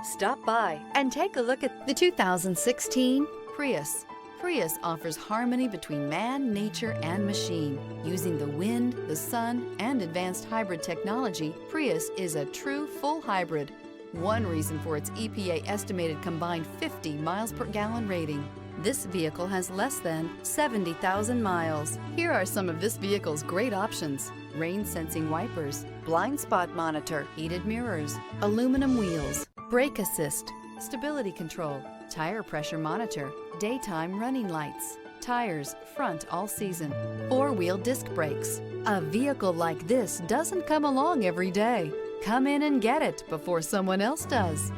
Stop by and take a look at the 2016 Prius. Prius offers harmony between man, nature, and machine. Using the wind, the sun, and advanced hybrid technology, Prius is a true full hybrid. One reason for its EPA estimated combined 50 miles per gallon rating. This vehicle has less than 70,000 miles. Here are some of this vehicle's great options: rain sensing wipers, blind spot monitor, heated mirrors, aluminum wheels, brake assist, stability control, tire pressure monitor, daytime running lights, tires front all season, four-wheel disc brakes. A vehicle like this doesn't come along every day. Come in and get it before someone else does.